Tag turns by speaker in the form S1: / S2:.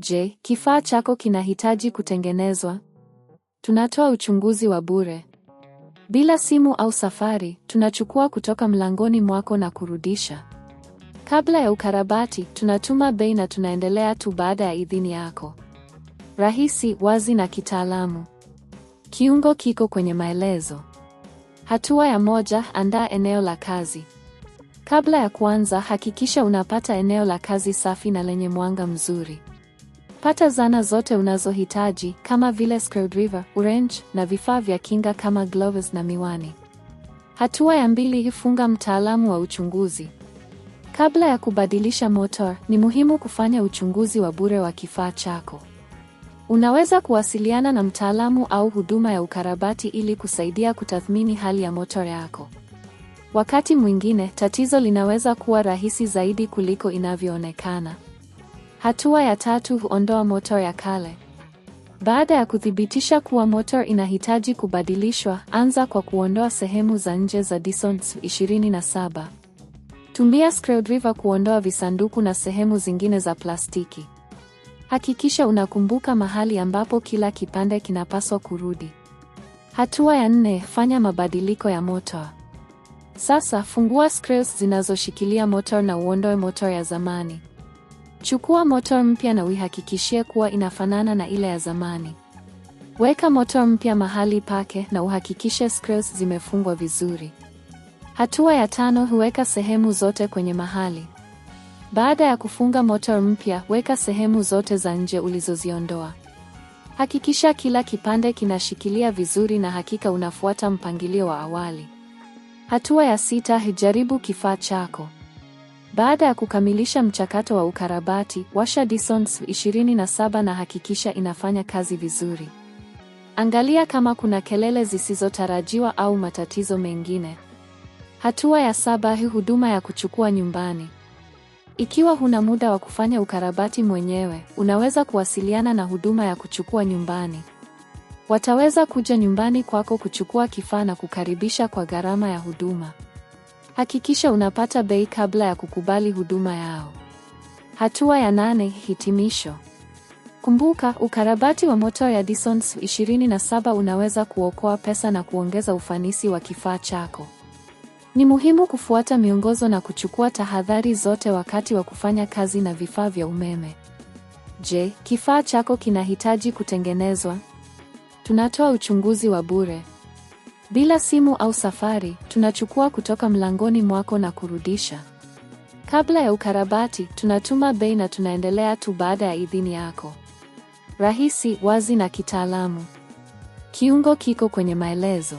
S1: Je, kifaa chako kinahitaji kutengenezwa? Tunatoa uchunguzi wa bure. Bila simu au safari, tunachukua kutoka mlangoni mwako na kurudisha. Kabla ya ukarabati, tunatuma bei na tunaendelea tu baada ya idhini yako. Rahisi, wazi na kitaalamu. Kiungo kiko kwenye maelezo. Hatua ya 1, andaa eneo la kazi. Kabla ya kuanza, hakikisha unapata eneo la kazi safi na lenye mwanga mzuri. Pata zana zote unazohitaji kama vile screwdriver, wrench na vifaa vya kinga kama gloves na miwani. Hatua ya 2, funga mtaalamu wa uchunguzi. Kabla ya kubadilisha motor, ni muhimu kufanya uchunguzi wa bure wa kifaa chako. Unaweza kuwasiliana na mtaalamu au huduma ya ukarabati ili kusaidia kutathmini hali ya motor yako. Wakati mwingine, tatizo linaweza kuwa rahisi zaidi kuliko inavyoonekana. Hatua ya 3, ondoa motor ya kale. Baada ya kuthibitisha kuwa motor inahitaji kubadilishwa, anza kwa kuondoa sehemu za nje za Dyson SV27. Tumia screwdriver kuondoa visanduku na sehemu zingine za plastiki. Hakikisha unakumbuka mahali ambapo kila kipande kinapaswa kurudi. Hatua ya 4, fanya mabadiliko ya motor. Sasa, fungua screws zinazoshikilia motor na uondoe motor ya zamani. Chukua motor mpya na uihakikishie kuwa inafanana na ile ya zamani. Weka motor mpya mahali pake na uhakikishe screws zimefungwa vizuri. Hatua ya 5, huweka sehemu zote kwenye mahali. Baada ya kufunga motor mpya, weka sehemu zote za nje ulizoziondoa. Hakikisha kila kipande kinashikilia vizuri na hakika unafuata mpangilio wa awali. Hatua ya 6, jaribu kifaa chako. Baada ya kukamilisha mchakato wa ukarabati, washa Dyson SV27 na hakikisha inafanya kazi vizuri. Angalia kama kuna kelele zisizotarajiwa au matatizo mengine. Hatua ya 7, huduma ya kuchukua nyumbani. Ikiwa huna muda wa kufanya ukarabati mwenyewe, unaweza kuwasiliana na huduma ya kuchukua nyumbani. Wataweza kuja nyumbani kwako kuchukua kifaa na kukaribisha kwa gharama ya huduma. Hakikisha unapata bei kabla ya kukubali huduma yao. Hatua ya 8, hitimisho. Kumbuka, ukarabati wa motor ya Dyson SV27 unaweza kuokoa pesa na kuongeza ufanisi wa kifaa chako. Ni muhimu kufuata miongozo na kuchukua tahadhari zote wakati wa kufanya kazi na vifaa vya umeme. Je, kifaa chako kinahitaji kutengenezwa? Tunatoa uchunguzi wa bure. Bila simu au safari, tunachukua kutoka mlangoni mwako na kurudisha. Kabla ya ukarabati, tunatuma bei na tunaendelea tu baada ya idhini yako. Rahisi, wazi na kitaalamu. Kiungo kiko kwenye maelezo.